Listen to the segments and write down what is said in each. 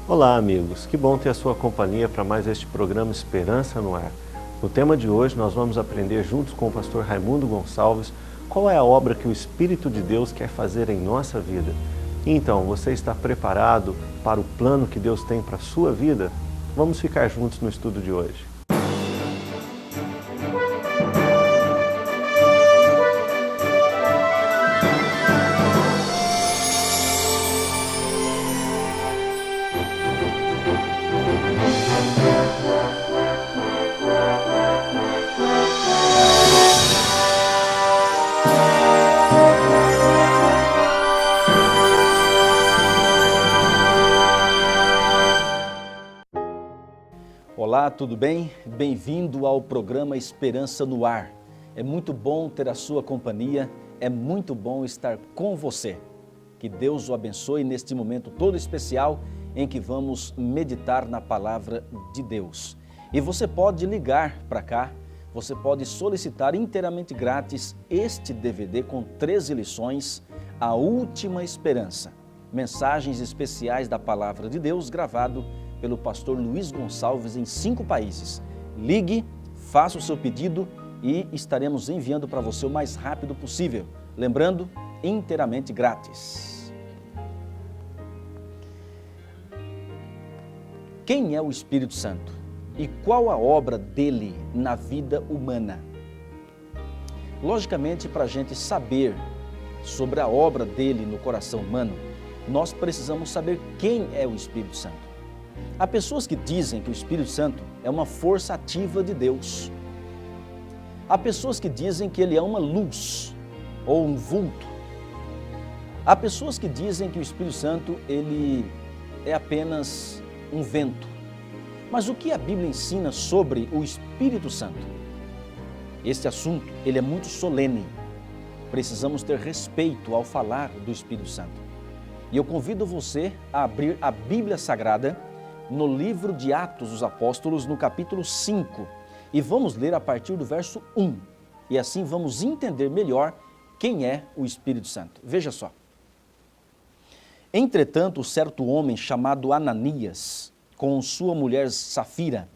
Olá, amigos. Que bom ter a sua companhia para mais este programa Esperança no Ar. No tema de hoje, nós vamos aprender juntos com o pastor Raimundo Gonçalves qual é a obra que o Espírito de Deus quer fazer em nossa vida. Então, você está preparado para o plano que Deus tem para a sua vida? Vamos ficar juntos no estudo de hoje. Olá, tudo bem? Bem-vindo ao programa Esperança no Ar. É muito bom ter a sua companhia, é muito bom estar com você. Que Deus o abençoe neste momento todo especial em que vamos meditar na Palavra de Deus. E você pode ligar para cá, você pode solicitar inteiramente grátis este DVD com 13 lições, A Última Esperança. Mensagens especiais da Palavra de Deus gravado pelo pastor Luiz Gonçalves em 5 países. Ligue, faça o seu pedido e estaremos enviando para você o mais rápido possível. Lembrando, inteiramente grátis. Quem é o Espírito Santo? E qual a obra dele na vida humana? Logicamente, para a gente saber sobre a obra dele no coração humano, nós precisamos saber quem é o Espírito Santo. Há pessoas que dizem que o Espírito Santo é uma força ativa de Deus. Há pessoas que dizem que ele é uma luz ou um vulto. Há pessoas que dizem que o Espírito Santo ele é apenas um vento. Mas o que a Bíblia ensina sobre o Espírito Santo? Este assunto ele é muito solene. Precisamos ter respeito ao falar do Espírito Santo. E eu convido você a abrir a Bíblia Sagrada no livro de Atos dos Apóstolos, no capítulo 5, e vamos ler a partir do verso 1, e assim vamos entender melhor quem é o Espírito Santo. Veja só. Entretanto, certo homem chamado Ananias, com sua mulher Safira,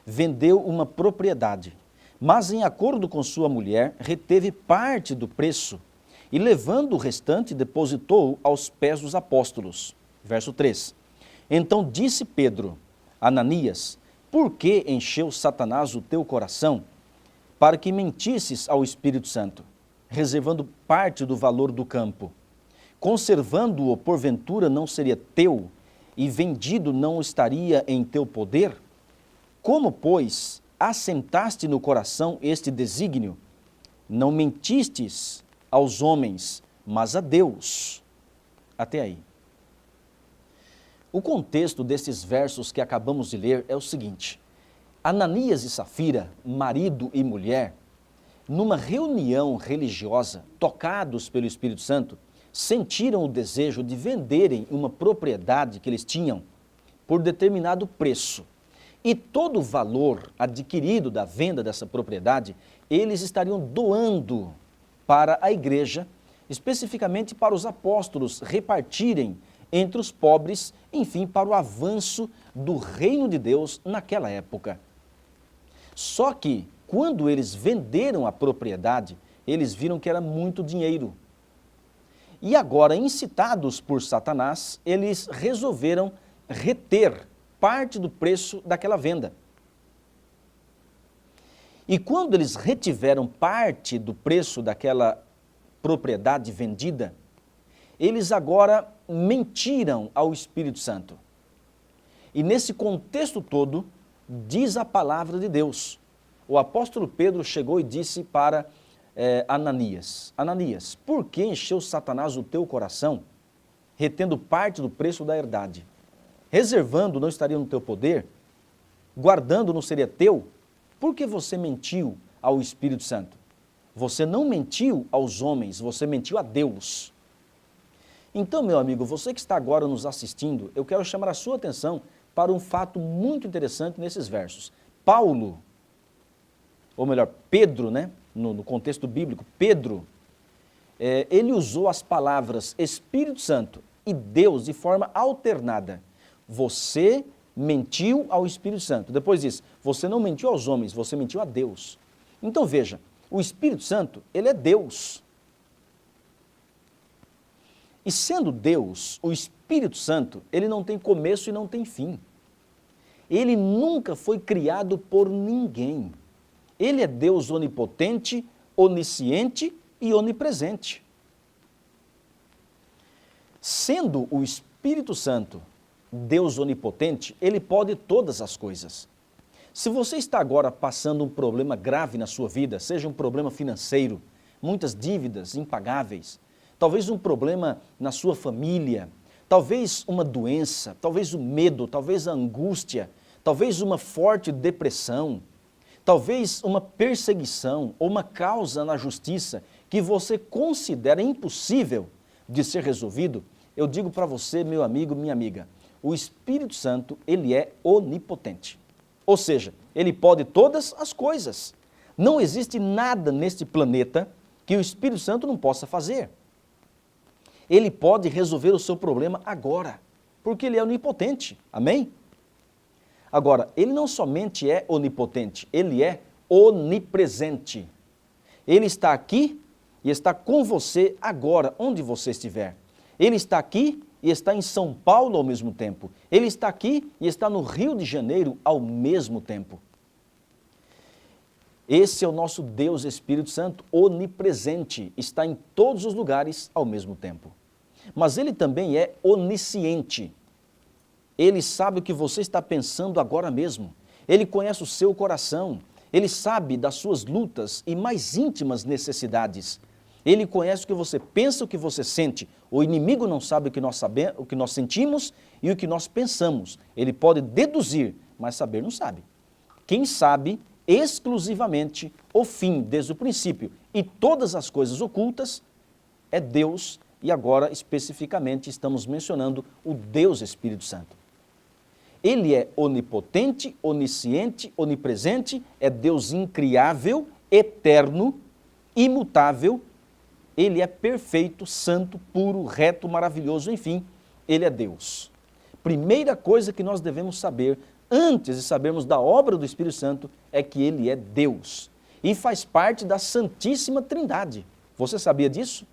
vendeu uma propriedade, mas em acordo com sua mulher, reteve parte do preço, e levando o restante, depositou aos pés dos apóstolos. Verso 3. Então disse Pedro, Ananias, por que encheu Satanás o teu coração para que mentisses ao Espírito Santo, reservando parte do valor do campo? Conservando-o, porventura, não seria teu, e vendido não estaria em teu poder? Como, pois, assentaste no coração este desígnio? Não mentistes aos homens, mas a Deus. Até aí. O contexto desses versos que acabamos de ler é o seguinte: Ananias e Safira, marido e mulher, numa reunião religiosa, tocados pelo Espírito Santo, sentiram o desejo de venderem uma propriedade que eles tinham por determinado preço. E todo o valor adquirido da venda dessa propriedade, eles estariam doando para a igreja, especificamente para os apóstolos repartirem entre os pobres, enfim, para o avanço do reino de Deus naquela época. Só que, quando eles venderam a propriedade, eles viram que era muito dinheiro. E agora, incitados por Satanás, eles resolveram reter parte do preço daquela venda. E quando eles retiveram parte do preço daquela propriedade vendida, eles agora mentiram ao Espírito Santo. E nesse contexto todo, diz a palavra de Deus. O apóstolo Pedro chegou e disse para Ananias, Ananias, por que encheu Satanás o teu coração, retendo parte do preço da herdade? Reservando não estaria no teu poder? Guardando não seria teu? Por que você mentiu ao Espírito Santo? Você não mentiu aos homens, você mentiu a Deus. Então, meu amigo, você que está agora nos assistindo, eu quero chamar a sua atenção para um fato muito interessante nesses versos. Paulo, ou melhor, Pedro, né, no contexto bíblico, Pedro, ele usou as palavras Espírito Santo e Deus de forma alternada. você mentiu ao Espírito Santo. Depois diz, você não mentiu aos homens, você mentiu a Deus. Então veja, o Espírito Santo, ele é Deus. E sendo Deus, o Espírito Santo, ele não tem começo e não tem fim. Ele nunca foi criado por ninguém. Ele é Deus onipotente, onisciente e onipresente. Sendo o Espírito Santo Deus onipotente, ele pode todas as coisas. Se você está agora passando um problema grave na sua vida, seja um problema financeiro, muitas dívidas impagáveis, talvez um problema na sua família, talvez uma doença, talvez o medo, talvez a angústia, talvez uma forte depressão, talvez uma perseguição ou uma causa na justiça que você considera impossível de ser resolvido, eu digo para você, meu amigo, minha amiga, o Espírito Santo, ele é onipotente. Ou seja, ele pode todas as coisas. Não existe nada neste planeta que o Espírito Santo não possa fazer. Ele pode resolver o seu problema agora, porque ele é onipotente. Amém? Agora, ele não somente é onipotente, ele é onipresente. Ele está aqui e está com você agora, onde você estiver. Ele está aqui e está em São Paulo ao mesmo tempo. Ele está aqui e está no Rio de Janeiro ao mesmo tempo. Esse é o nosso Deus Espírito Santo, onipresente, está em todos os lugares ao mesmo tempo. Mas ele também é onisciente. Ele sabe o que você está pensando agora mesmo. Ele conhece o seu coração. Ele sabe das suas lutas e mais íntimas necessidades. Ele conhece o que você pensa, o que você sente. O inimigo não sabe o que nós sabemos, o que nós sentimos e o que nós pensamos. Ele pode deduzir, mas saber não sabe. Quem sabe exclusivamente o fim desde o princípio e todas as coisas ocultas é Deus, e agora especificamente estamos mencionando o Deus Espírito Santo. Ele é onipotente, onisciente, onipresente, é Deus incriável, eterno, imutável. Ele é perfeito, santo, puro, reto, maravilhoso, enfim, ele é Deus. Primeira coisa que nós devemos saber, antes de sabermos da obra do Espírito Santo, é que ele é Deus e faz parte da Santíssima Trindade. Você sabia disso?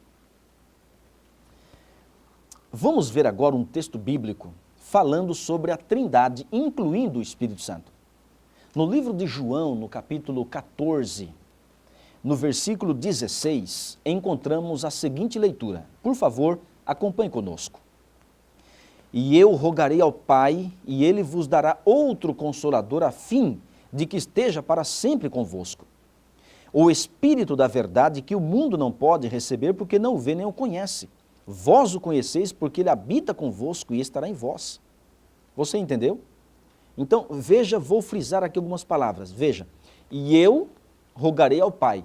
Vamos ver agora um texto bíblico falando sobre a Trindade, incluindo o Espírito Santo. No livro de João, no capítulo 14, no versículo 16, encontramos a seguinte leitura. Por favor, acompanhe conosco. E eu rogarei ao Pai, e ele vos dará outro Consolador, a fim de que esteja para sempre convosco. O Espírito da verdade, que o mundo não pode receber, porque não o vê nem o conhece. Vós o conheceis, porque ele habita convosco e estará em vós. Você entendeu? Então, veja, vou frisar aqui algumas palavras. Veja, e eu rogarei ao Pai.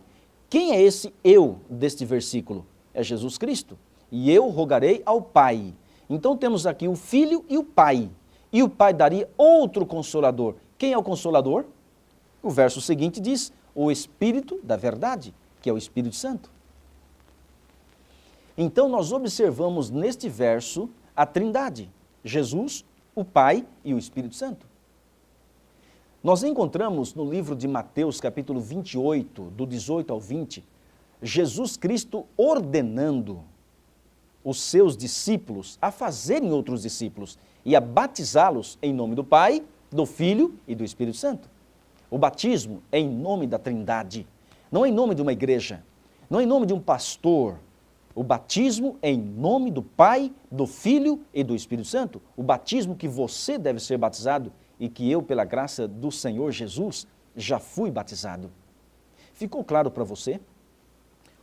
Quem é esse eu deste versículo? É Jesus Cristo. E eu rogarei ao Pai. Então temos aqui o Filho e o Pai. E o Pai daria outro Consolador. Quem é o Consolador? O verso seguinte diz, o Espírito da verdade, que é o Espírito Santo. Então nós observamos neste verso a Trindade, Jesus, o Pai e o Espírito Santo. Nós encontramos no livro de Mateus, capítulo 28, do 18 ao 20, Jesus Cristo ordenando os seus discípulos a fazerem outros discípulos e a batizá-los em nome do Pai, do Filho e do Espírito Santo. O batismo é em nome da Trindade, não é em nome de uma igreja, não é em nome de um pastor. O batismo é em nome do Pai, do Filho e do Espírito Santo. O batismo que você deve ser batizado e que eu, pela graça do Senhor Jesus, já fui batizado. Ficou claro para você?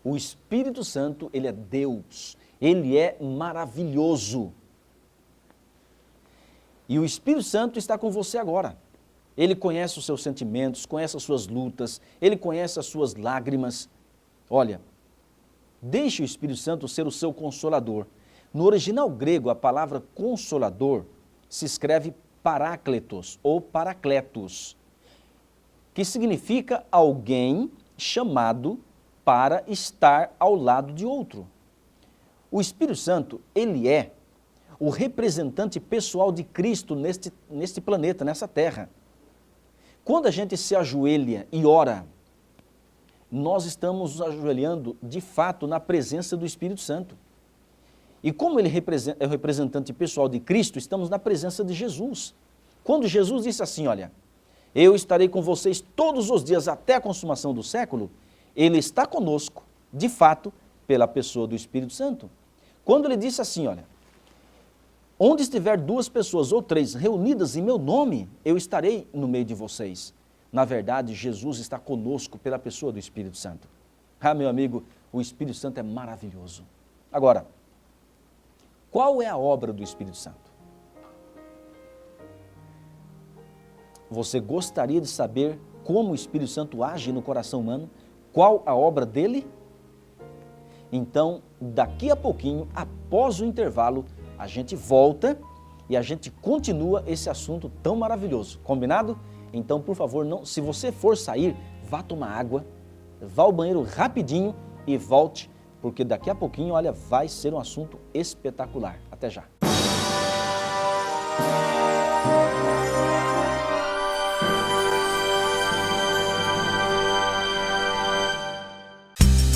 O Espírito Santo, ele é Deus, ele é maravilhoso. E o Espírito Santo está com você agora. Ele conhece os seus sentimentos, conhece as suas lutas, ele conhece as suas lágrimas. Olha, deixe o Espírito Santo ser o seu consolador. No original grego, a palavra consolador se escreve parácletos ou paracletos, que significa alguém chamado para estar ao lado de outro. O Espírito Santo, ele é o representante pessoal de Cristo neste planeta, nessa terra. Quando a gente se ajoelha e ora, nós estamos nos ajoelhando, de fato, na presença do Espírito Santo. E como ele é o representante pessoal de Cristo, estamos na presença de Jesus. Quando Jesus disse assim, olha, eu estarei com vocês todos os dias até a consumação do século, ele está conosco, de fato, pela pessoa do Espírito Santo. Quando ele disse assim, olha, onde estiver 2 pessoas ou 3 reunidas em meu nome, eu estarei no meio de vocês. Na verdade, Jesus está conosco pela pessoa do Espírito Santo. Ah, meu amigo, o Espírito Santo é maravilhoso. Agora, qual é a obra do Espírito Santo? Você gostaria de saber como o Espírito Santo age no coração humano? Qual a obra dele? Então, daqui a pouquinho, após o intervalo, a gente volta e a gente continua esse assunto tão maravilhoso. Combinado? Então, por favor, não, se você for sair, vá tomar água, vá ao banheiro rapidinho e volte, porque daqui a pouquinho, olha, vai ser um assunto espetacular. Até já.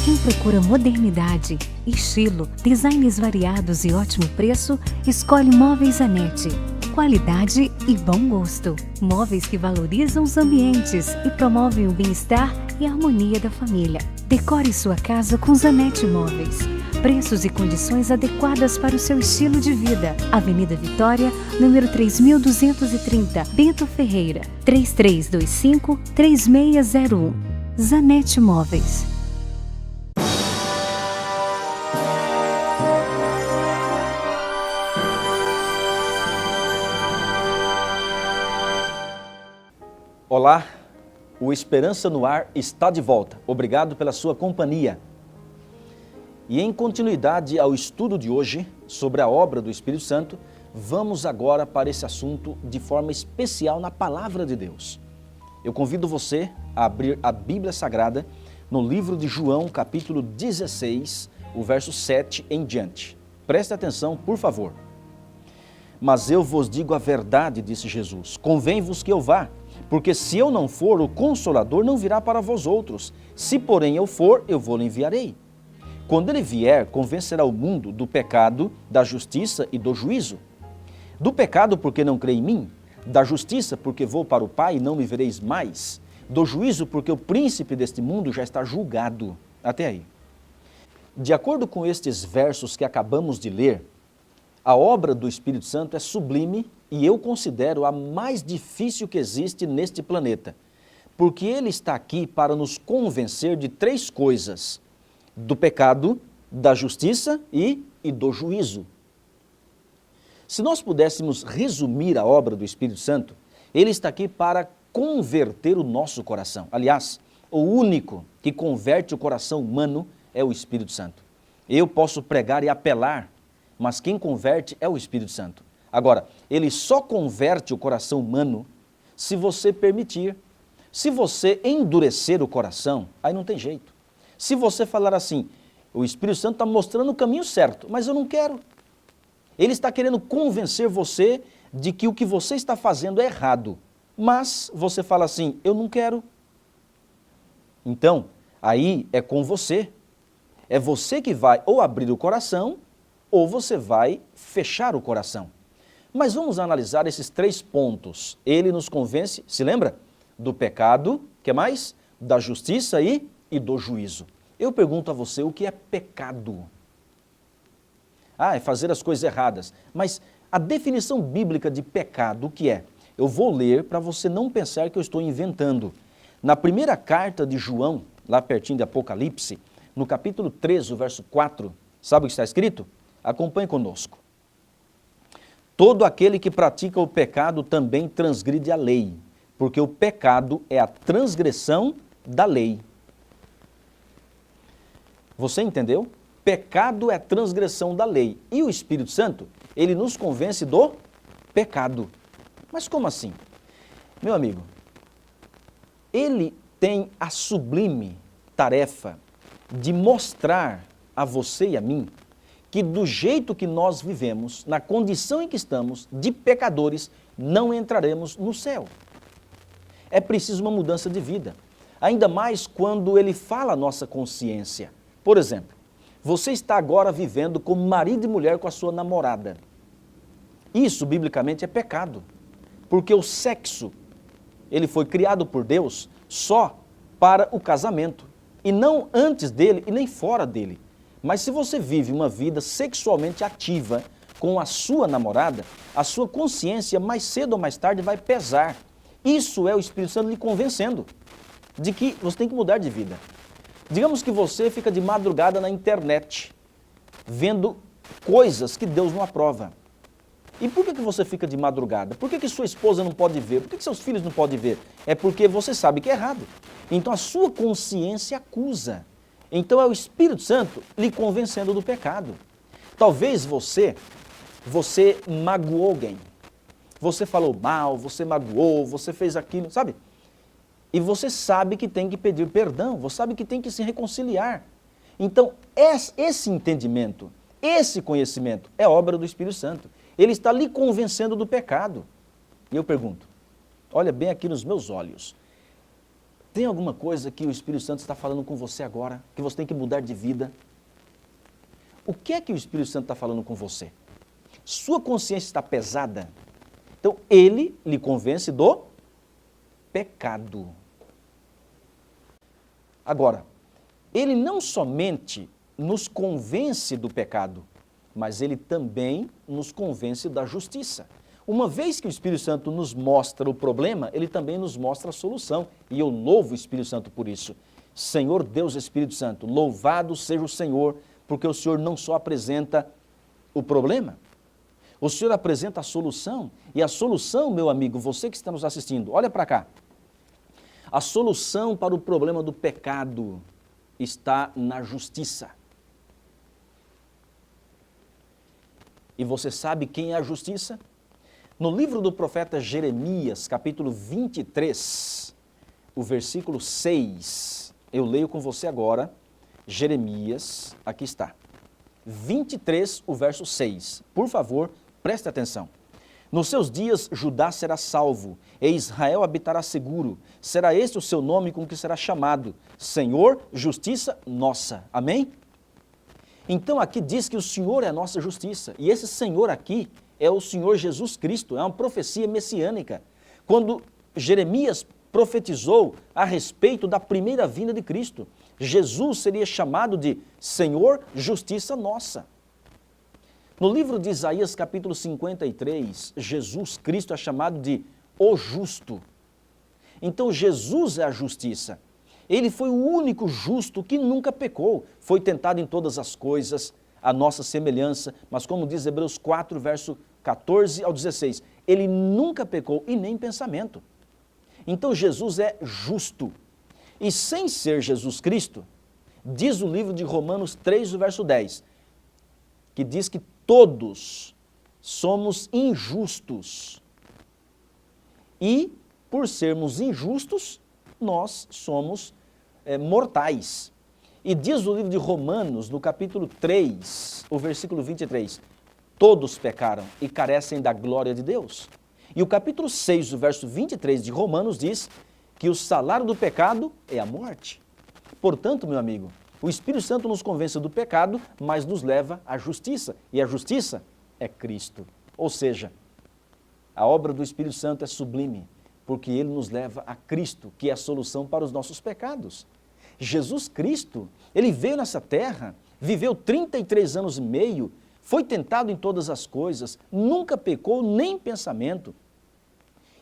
Quem procura modernidade, estilo, designs variados e ótimo preço, escolhe Móveis Zanetti. Qualidade e bom gosto. Móveis que valorizam os ambientes e promovem o bem-estar e a harmonia da família. Decore sua casa com Zanetti Móveis. Preços e condições adequadas para o seu estilo de vida. Avenida Vitória, número 3230, Bento Ferreira, 3325-3601. Zanetti Móveis. Olá, o Esperança no Ar está de volta. Obrigado pela sua companhia. E em continuidade ao estudo de hoje sobre a obra do Espírito Santo, vamos agora para esse assunto de forma especial na Palavra de Deus. Eu convido você a abrir a Bíblia Sagrada no livro de João, capítulo 16, o verso 7 em diante. Preste atenção, por favor. Mas eu vos digo a verdade, disse Jesus, convém-vos que eu vá, porque se eu não for, o Consolador não virá para vós outros. Se porém eu for, eu vou-lhe enviarei. Quando ele vier, convencerá o mundo do pecado, da justiça e do juízo. Do pecado, porque não crê em mim. Da justiça, porque vou para o Pai e não me vereis mais. Do juízo, porque o príncipe deste mundo já está julgado. Até aí. De acordo com estes versos que acabamos de ler, a obra do Espírito Santo é sublime e eu considero a mais difícil que existe neste planeta, porque ele está aqui para nos convencer de 3 coisas: do pecado, da justiça e do juízo. Se nós pudéssemos resumir a obra do Espírito Santo, ele está aqui para converter o nosso coração. Aliás, o único que converte o coração humano é o Espírito Santo. Eu posso pregar e apelar, mas quem converte é o Espírito Santo. Agora, ele só converte o coração humano se você permitir. Se você endurecer o coração, aí não tem jeito. Se você falar assim, o Espírito Santo está mostrando o caminho certo, mas eu não quero. Ele está querendo convencer você de que o que você está fazendo é errado. Mas você fala assim, eu não quero. Então, aí é com você. É você que vai ou abrir o coração, ou você vai fechar o coração. Mas vamos analisar esses 3 pontos. Ele nos convence, se lembra? Do pecado, que mais? Da justiça e do juízo. Eu pergunto a você, o que é pecado? É fazer as coisas erradas. Mas a definição bíblica de pecado, o que é? Eu vou ler para você não pensar que eu estou inventando. Na primeira carta de João, lá pertinho de Apocalipse, no capítulo 3, o verso 4, sabe o que está escrito? Acompanhe conosco. Todo aquele que pratica o pecado também transgride a lei, porque o pecado é a transgressão da lei. Você entendeu? Pecado é a transgressão da lei. E o Espírito Santo, ele nos convence do pecado. Mas como assim? Meu amigo, ele tem a sublime tarefa de mostrar a você e a mim que do jeito que nós vivemos, na condição em que estamos, de pecadores, não entraremos no céu. É preciso uma mudança de vida. Ainda mais quando ele fala a nossa consciência. Por exemplo, você está agora vivendo como marido e mulher com a sua namorada. Isso, biblicamente, é pecado. Porque o sexo, ele foi criado por Deus só para o casamento. E não antes dele e nem fora dele. Mas se você vive uma vida sexualmente ativa com a sua namorada, a sua consciência mais cedo ou mais tarde vai pesar. Isso é o Espírito Santo lhe convencendo de que você tem que mudar de vida. Digamos que você fica de madrugada na internet, vendo coisas que Deus não aprova. E por que você fica de madrugada? Por que sua esposa não pode ver? Por que seus filhos não podem ver? É porque você sabe que é errado. Então a sua consciência acusa. Então é o Espírito Santo lhe convencendo do pecado. Talvez você magoou alguém. Você falou mal, você magoou, você fez aquilo, sabe? E você sabe que tem que pedir perdão, você sabe que tem que se reconciliar. Então, esse entendimento, esse conhecimento é obra do Espírito Santo. Ele está lhe convencendo do pecado. E eu pergunto, olha bem aqui nos meus olhos, tem alguma coisa que o Espírito Santo está falando com você agora, que você tem que mudar de vida? O que é que o Espírito Santo está falando com você? Sua consciência está pesada? Então, ele lhe convence do pecado. Agora, ele não somente nos convence do pecado, mas ele também nos convence da justiça. Uma vez que o Espírito Santo nos mostra o problema, ele também nos mostra a solução. E eu louvo o Espírito Santo por isso. Senhor Deus Espírito Santo, louvado seja o Senhor, porque o Senhor não só apresenta o problema, o Senhor apresenta a solução. E a solução, meu amigo, você que está nos assistindo, olha para cá. A solução para o problema do pecado está na justiça. E você sabe quem é a justiça? No livro do profeta Jeremias, capítulo 23, o versículo 6, eu leio com você agora, Jeremias, aqui está. 23, o verso 6. Por favor, preste atenção. Nos seus dias, Judá será salvo, e Israel habitará seguro. Será este o seu nome com que será chamado: Senhor, justiça nossa. Amém? Então aqui diz que o Senhor é a nossa justiça. E esse Senhor aqui é o Senhor Jesus Cristo. É uma profecia messiânica. Quando Jeremias profetizou a respeito da primeira vinda de Cristo, Jesus seria chamado de Senhor, justiça nossa. No livro de Isaías, capítulo 53, Jesus Cristo é chamado de o justo. Então Jesus é a justiça. Ele foi o único justo que nunca pecou. Foi tentado em todas as coisas, a nossa semelhança, mas como diz Hebreus 4, verso 14 ao 16, ele nunca pecou e nem pensamento. Então Jesus é justo. E sem ser Jesus Cristo, diz o livro de Romanos 3, o verso 10, que diz que todos somos injustos. E, por sermos injustos, nós somos mortais. E diz o livro de Romanos, no capítulo 3, o versículo 23, todos pecaram e carecem da glória de Deus. E o capítulo 6, o verso 23 de Romanos diz que o salário do pecado é a morte. Portanto, meu amigo, o Espírito Santo nos convence do pecado, mas nos leva à justiça. E a justiça é Cristo. Ou seja, a obra do Espírito Santo é sublime, porque ele nos leva a Cristo, que é a solução para os nossos pecados. Jesus Cristo, ele veio nessa terra, viveu 33 anos e meio, foi tentado em todas as coisas, nunca pecou nem pensamento.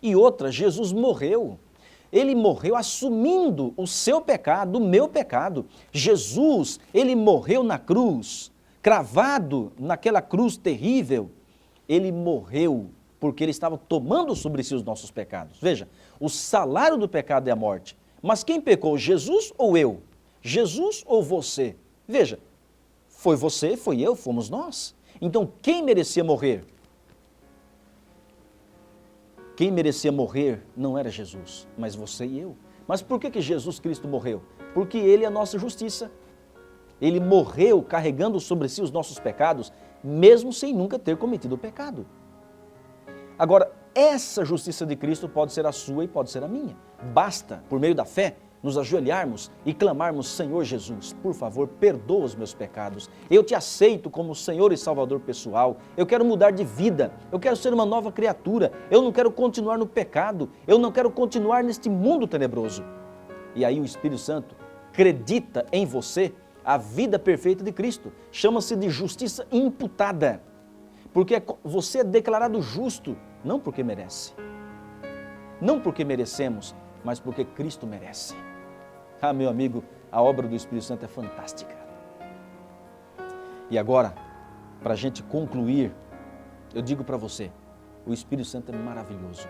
E outra, Jesus morreu. Ele morreu assumindo o seu pecado, o meu pecado. Jesus, ele morreu na cruz, cravado naquela cruz terrível. Ele morreu porque ele estava tomando sobre si os nossos pecados. Veja, o salário do pecado é a morte. Mas quem pecou, Jesus ou eu? Jesus ou você? Veja, foi você, foi eu, fomos nós. Então, quem merecia morrer? Quem merecia morrer não era Jesus, mas você e eu. Mas por que Jesus Cristo morreu? Porque ele é a nossa justiça. Ele morreu carregando sobre si os nossos pecados, mesmo sem nunca ter cometido o pecado. Agora, essa justiça de Cristo pode ser a sua e pode ser a minha. Basta, por meio da fé, nos ajoelharmos e clamarmos: Senhor Jesus, por favor, perdoa os meus pecados. Eu te aceito como Senhor e Salvador pessoal. Eu quero mudar de vida. Eu quero ser uma nova criatura. Eu não quero continuar no pecado. Eu não quero continuar neste mundo tenebroso. E aí o Espírito Santo acredita em você a vida perfeita de Cristo. Chama-se de justiça imputada. Porque você é declarado justo, não porque merece. Não porque merecemos, mas porque Cristo merece. Ah, meu amigo, a obra do Espírito Santo é fantástica. E agora, para a gente concluir, eu digo para você, o Espírito Santo é maravilhoso.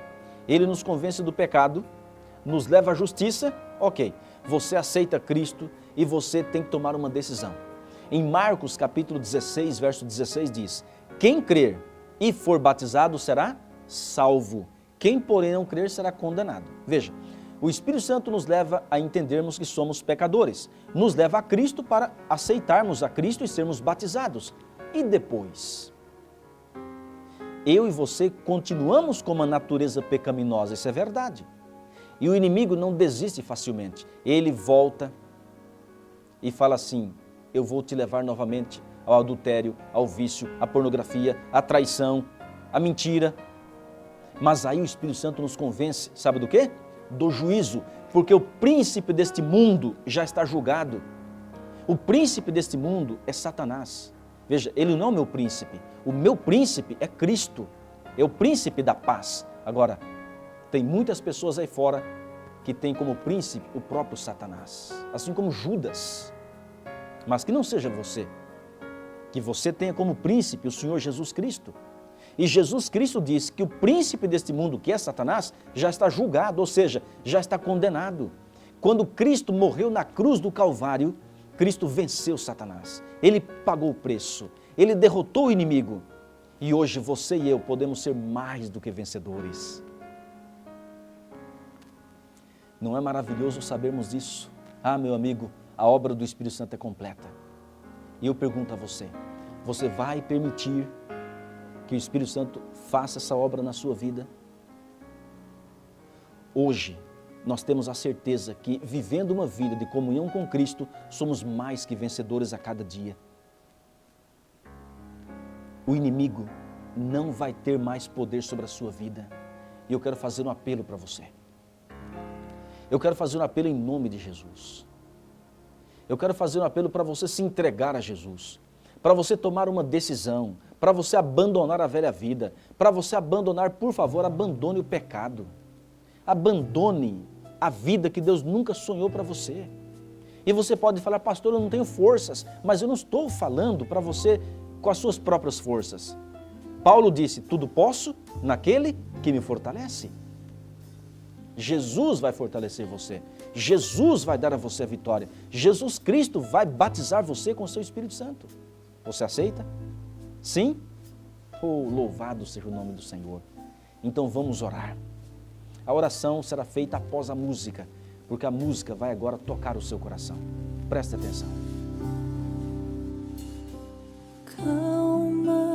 Ele nos convence do pecado, nos leva à justiça, ok. Você aceita Cristo e você tem que tomar uma decisão. Em Marcos capítulo 16, verso 16 diz: quem crer e for batizado será salvo. Quem, porém, não crer será condenado. Veja, o Espírito Santo nos leva a entendermos que somos pecadores. Nos leva a Cristo para aceitarmos a Cristo e sermos batizados. E depois? Eu e você continuamos com uma natureza pecaminosa, isso é verdade. E o inimigo não desiste facilmente. Ele volta e fala assim: eu vou te levar novamente ao adultério, ao vício, à pornografia, à traição, à mentira. Mas aí o Espírito Santo nos convence, sabe do quê? Do juízo, porque o príncipe deste mundo já está julgado. O príncipe deste mundo é Satanás. Veja, ele não é o meu príncipe. O meu príncipe é Cristo. É o príncipe da paz. Agora, tem muitas pessoas aí fora que têm como príncipe o próprio Satanás, assim como Judas. Mas que não seja você. Que você tenha como príncipe o Senhor Jesus Cristo. E Jesus Cristo diz que o príncipe deste mundo, que é Satanás, já está julgado, ou seja, já está condenado. Quando Cristo morreu na cruz do Calvário, Cristo venceu Satanás. Ele pagou o preço, ele derrotou o inimigo. E hoje você e eu podemos ser mais do que vencedores. Não é maravilhoso sabermos disso? Ah, meu amigo, a obra do Espírito Santo é completa. E eu pergunto a você, você vai permitir que o Espírito Santo faça essa obra na sua vida? Hoje, nós temos a certeza que, vivendo uma vida de comunhão com Cristo, somos mais que vencedores a cada dia. O inimigo não vai ter mais poder sobre a sua vida. E eu quero fazer um apelo para você. Eu quero fazer um apelo em nome de Jesus. Eu quero fazer um apelo para você se entregar a Jesus, para você tomar uma decisão, para você abandonar a velha vida, para você abandonar, por favor, abandone o pecado. Abandone a vida que Deus nunca sonhou para você. E você pode falar: pastor, eu não tenho forças, mas eu não estou falando para você com as suas próprias forças. Paulo disse: tudo posso naquele que me fortalece. Jesus vai fortalecer você. Jesus vai dar a você a vitória. Jesus Cristo vai batizar você com o seu Espírito Santo. Você aceita? Sim? Oh, louvado seja o nome do Senhor. Então vamos orar. A oração será feita após a música, porque a música vai agora tocar o seu coração. Preste atenção. Calma,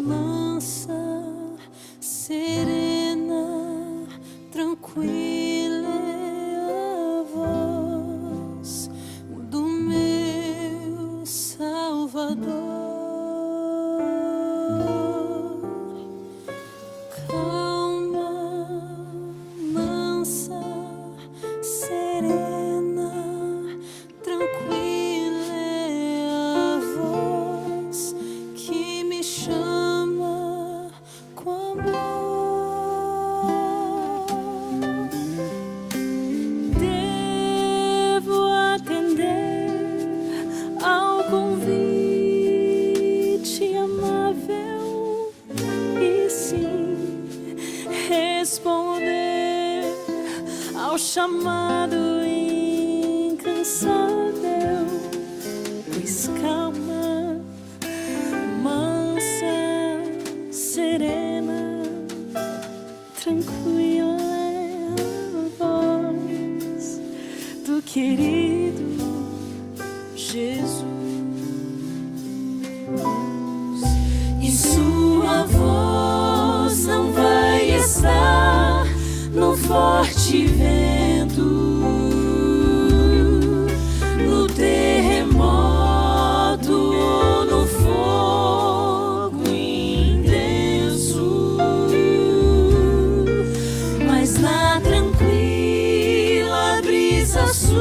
mansa, serena, tranquila é a voz do meu Salvador. Chamado incansável, pois calma, mansa, serena, tranquila é a voz do querido Jesus, e sua voz não vai estar no forte vento, no terremoto ou no fogo intenso, mas na tranquila brisa sussurrar.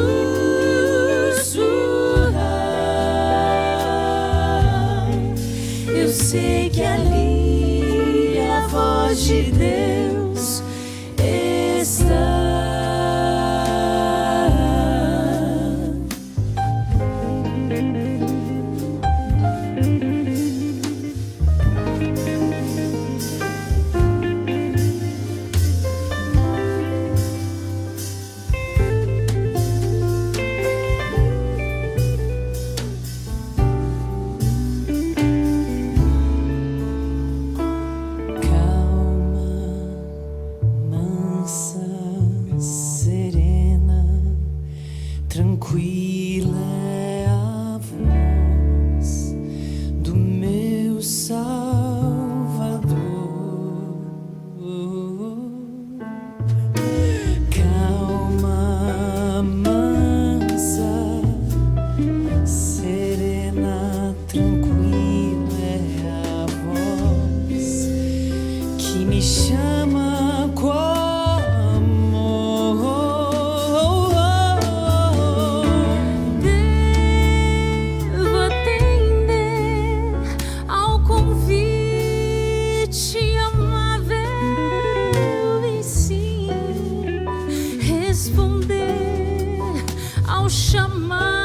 Eu sei que ali a voz de Deus está. Tranquila é a voz do meu Salvador. Calma, mansa, serena, tranquila é a voz que me chama com amor. Responder ao chamado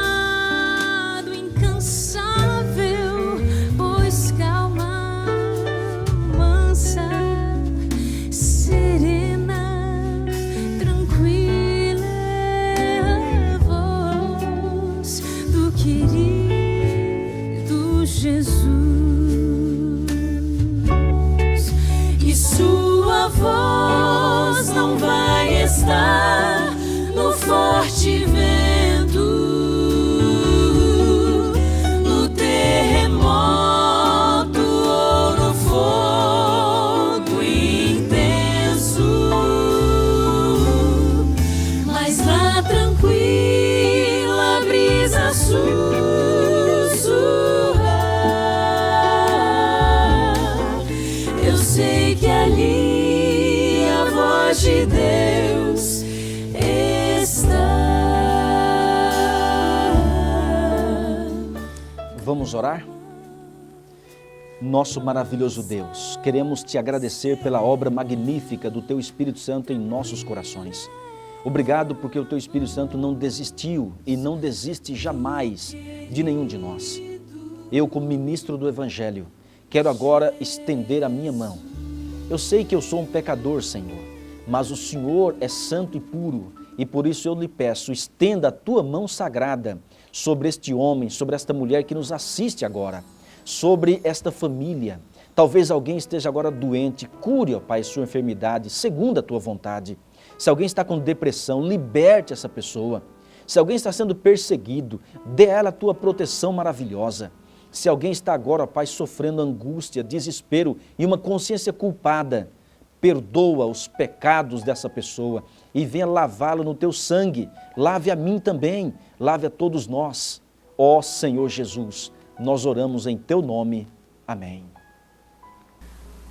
incansável, pois calma, mansa, serena, tranquila é a voz do querido Jesus, e sua voz não vai estar no forte vento, no terremoto ou no fogo intenso, mas na tranquila brisa sussurrar. Eu sei que ali a voz de Deus está. Vamos orar? Nosso maravilhoso Deus, queremos te agradecer pela obra magnífica do Teu Espírito Santo em nossos corações. Obrigado porque o Teu Espírito Santo não desistiu e não desiste jamais de nenhum de nós. Eu, como ministro do Evangelho, quero agora estender a minha mão. Eu sei que eu sou um pecador, Senhor, mas o Senhor é santo e puro, e por isso eu lhe peço, estenda a Tua mão sagrada sobre este homem, sobre esta mulher que nos assiste agora, sobre esta família. Talvez alguém esteja agora doente, cure, ó Pai, sua enfermidade, segundo a Tua vontade. Se alguém está com depressão, liberte essa pessoa. Se alguém está sendo perseguido, dê a ela a Tua proteção maravilhosa. Se alguém está agora, ó Pai, sofrendo angústia, desespero e uma consciência culpada, perdoa os pecados dessa pessoa e venha lavá-lo no Teu sangue. Lave a mim também, lave a todos nós. Ó Senhor Jesus, nós oramos em Teu nome. Amém.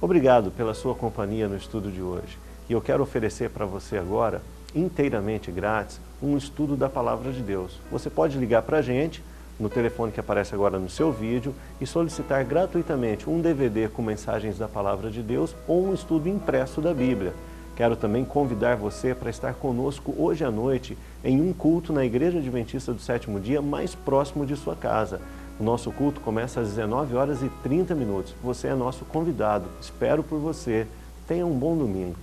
Obrigado pela sua companhia no estudo de hoje. E eu quero oferecer para você agora, inteiramente grátis, um estudo da Palavra de Deus. Você pode ligar para a gente no telefone que aparece agora no seu vídeo e solicitar gratuitamente um DVD com mensagens da Palavra de Deus ou um estudo impresso da Bíblia. Quero também convidar você para estar conosco hoje à noite em um culto na Igreja Adventista do Sétimo Dia mais próximo de sua casa. O nosso culto começa às 19h30. Você é nosso convidado. Espero por você. Tenha um bom domingo.